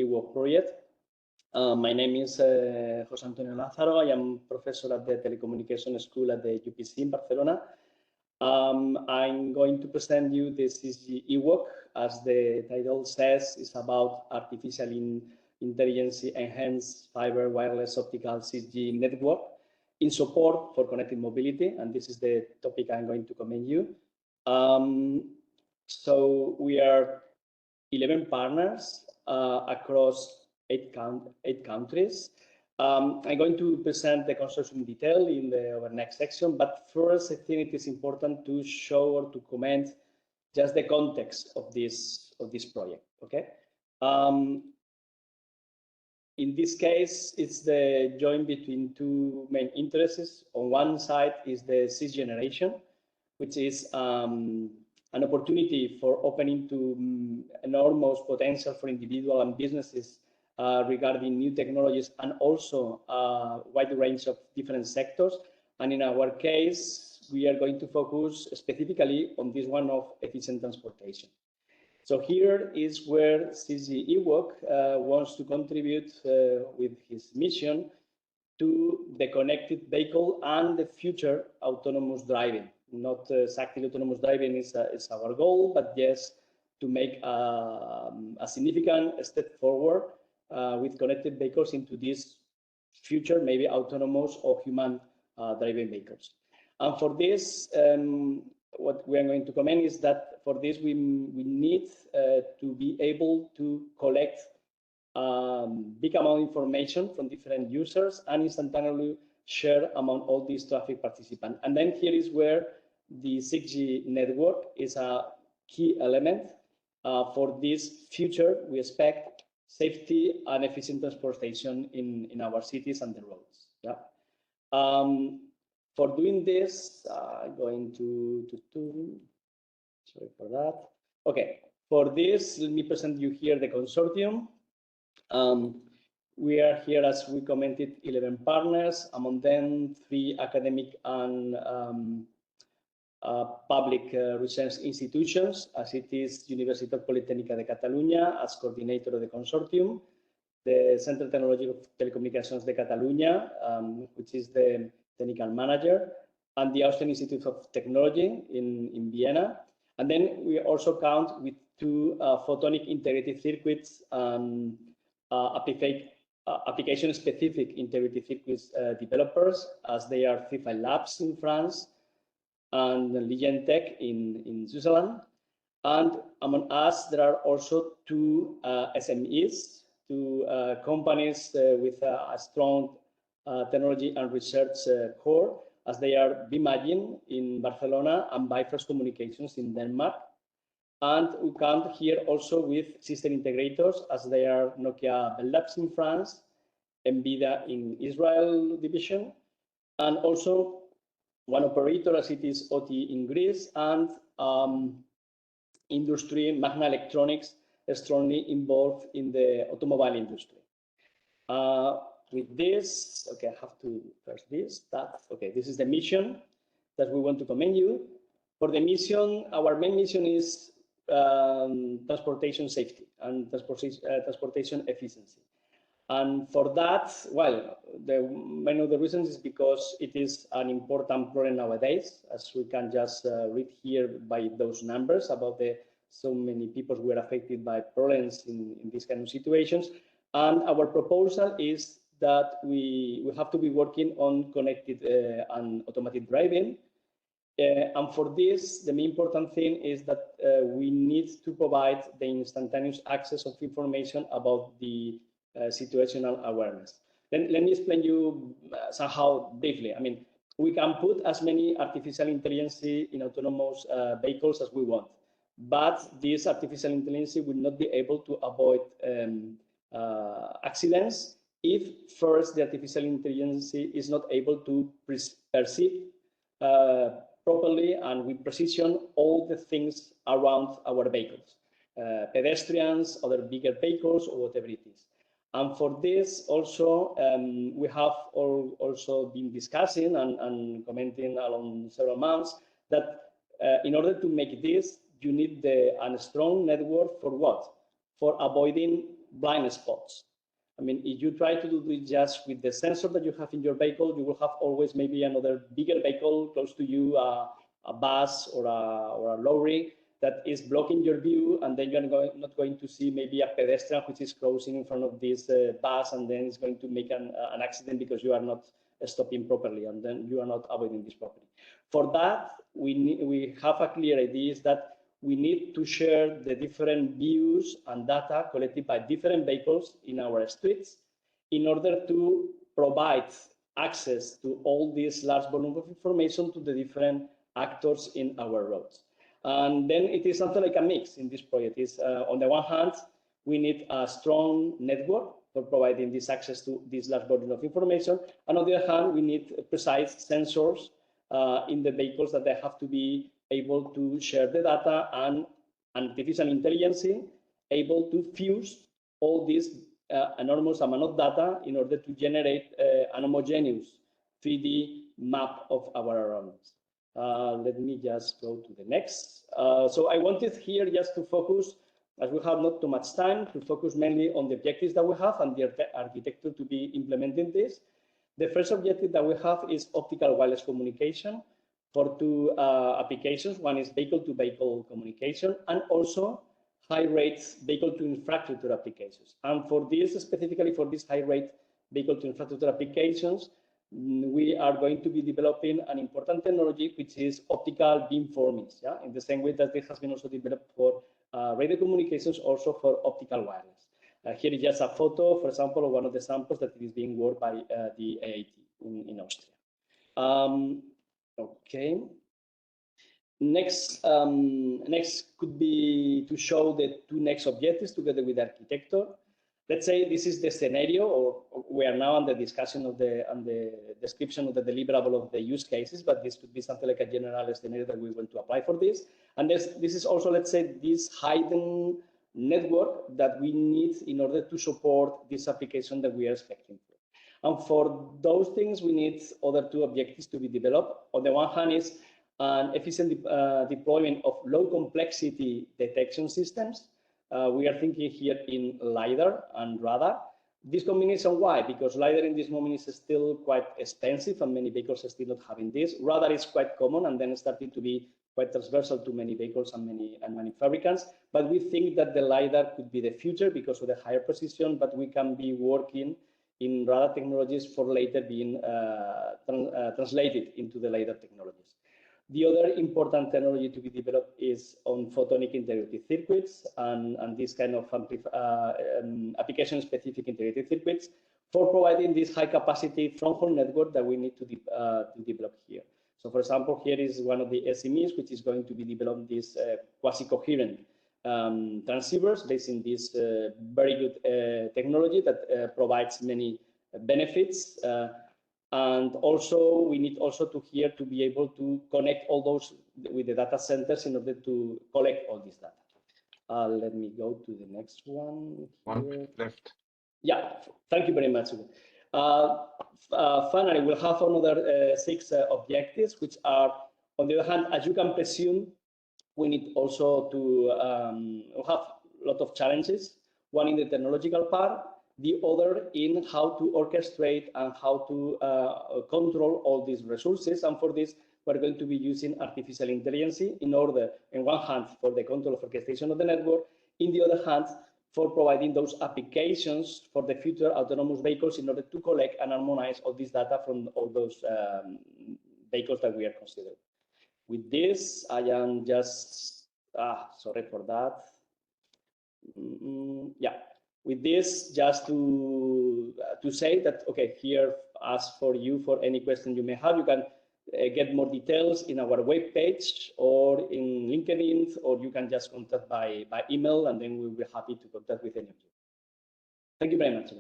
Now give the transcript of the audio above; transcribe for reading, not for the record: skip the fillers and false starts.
6G-EWOC project. My name is Jose Antonio Lazaro. I am professor at the Telecommunication School at the UPC in Barcelona. I'm going to present you the 6G-EWOC. As the title says, it's about artificial intelligence enhanced fiber wireless optical 6G network in support for connected mobility, and this is the topic I'm going to comment you. So we are 11 partners across eight countries. I'm going to present the consortium in detail in our next section, but first I think it is important to show or to comment just the context of this project. Okay. In this case, it's the joint between two main interests. On one side is the 6th generation, which is an opportunity for opening to enormous potential for individuals and businesses regarding new technologies and also a wide range of different sectors. And in our case, we are going to focus specifically on this one of efficient transportation. So here is where 6G-EWOC wants to contribute with his mission to the connected vehicle and the future autonomous driving. Not exactly autonomous driving is our goal, but yes, to make a significant step forward with connected vehicles into this future, maybe autonomous or human driving vehicles. And for this, what we are going to comment is that for this we need to be able to collect big amount of information from different users and instantaneously share among all these traffic participants. And then here is where the 6G network is a key element for this future. We expect safety and efficient transportation in our cities and the roads. Yeah. For doing this, I'm going to sorry for that. Okay, for this, let me present you here the consortium. We are here, as we commented, 11 partners, among them 3 academic and public research institutions, as it is Universitat Politécnica de Catalunya as coordinator of the consortium, the Centre Tecnològic of Telecomunicacions de Catalunya, which is the technical manager, and the Austrian Institute of Technology in Vienna. And then we also count with 2 photonic integrated circuits and application-specific integrated circuits developers, as they are FIFA Labs in France and Ligentech in Switzerland. And among us, there are also 2 SMEs, 2 companies with a strong technology and research core, as they are Bimagine in Barcelona and Bifrost Communications in Denmark. And we count here also with system integrators, as they are Nokia Bell Labs in France, NVIDIA in Israel division, and also one operator, as it is OT in Greece, and industry, Magna Electronics, is strongly involved in the automobile industry. With this, okay, I have to press this, that, okay, this is the mission that we want to commend you. For the mission, our main mission is transportation safety and transportation efficiency. And for that, well, one of the reasons is because it is an important problem nowadays, as we can just read here by those numbers about so many people who are affected by problems in these kind of situations. And our proposal is that we have to be working on connected and automatic driving. And for this, the main important thing is that we need to provide the instantaneous access of information about the situational awareness. Then let me explain you somehow briefly. I mean, we can put as many artificial intelligence in autonomous vehicles as we want, but this artificial intelligence will not be able to avoid accidents if first the artificial intelligence is not able to perceive properly and with precision all the things around our vehicles, pedestrians, other bigger vehicles, or whatever it is. And for this also, we have also been discussing and commenting along several months that in order to make this, you need a strong network for what? For avoiding blind spots. I mean, if you try to do it just with the sensor that you have in your vehicle, you will have always maybe another bigger vehicle close to you, a bus or a lorry that is blocking your view, and then you're not going to see maybe a pedestrian which is crossing in front of this bus, and then it's going to make an accident because you are not stopping properly, and then you are not avoiding this properly. For that, we have a clear idea is that we need to share the different views and data collected by different vehicles in our streets in order to provide access to all this large volume of information to the different actors in our roads. And then it is something like a mix in this project. Is on the one hand, we need a strong network for providing this access to this large volume of information. And on the other hand, we need precise sensors in the vehicles that they have to be able to share the data, and artificial intelligence able to fuse all this enormous amount of data in order to generate an homogeneous 3D map of our environments. Let me just go to the next. So I wanted here just to focus, as we have not too much time, to focus mainly on the objectives that we have and the architecture to be implementing this. The first objective that we have is optical wireless communication for two applications. One is vehicle-to-vehicle communication, and also high-rate vehicle-to-infrastructure applications. And for this, specifically for this high-rate vehicle-to-infrastructure applications, we are going to be developing an important technology, which is optical beamforming, yeah? In the same way that it has been also developed for radio communications, also for optical wireless. Here is just a photo, for example, of one of the samples that is being worked by the AIT in Austria. Okay. Next could be to show the two next objectives together with the architecture. Let's say this is the scenario, or we are now on the discussion of the description of the deliverable of the use cases, but this could be something like a general scenario that we want to apply for this. And this is also, let's say, this hidden network that we need in order to support this application that we are expecting for. And for those things, we need other two objectives to be developed. On the one hand is an efficient deployment of low complexity detection systems. We are thinking here in LiDAR and radar. This combination, why? Because LiDAR in this moment is still quite expensive and many vehicles are still not having this. Radar is quite common and then starting to be quite transversal to many vehicles and many fabricants. But we think that the LiDAR could be the future because of the higher precision, but we can be working in radar technologies for later being translated into the LiDAR technologies. The other important technology to be developed is on photonic integrated circuits and this kind of application-specific integrated circuits for providing this high-capacity front-haul network that we need to develop here. So, for example, here is one of the SMEs which is going to be developing this quasi-coherent transceivers based in this very good technology that provides many benefits. And also, we need also to here to be able to connect all those with the data centers in order to collect all this data. Let me go to the next one. One left. Yeah, thank you very much. Finally, we'll have another 6 objectives, which are, on the other hand, as you can presume, we need also to have a lot of challenges. One in the technological part, the other in how to orchestrate and how to control all these resources. And for this, we're going to be using artificial intelligence in order, in one hand, for the control of orchestration of the network, in the other hand, for providing those applications for the future autonomous vehicles in order to collect and harmonize all this data from all those vehicles that we are considering. With this, I am just, sorry for that. Yeah. With this, just to say that, okay, here, ask for you for any question you may have. You can get more details in our webpage or in LinkedIn, or you can just contact by email, and then we'll be happy to contact with any of you. Thank you very much.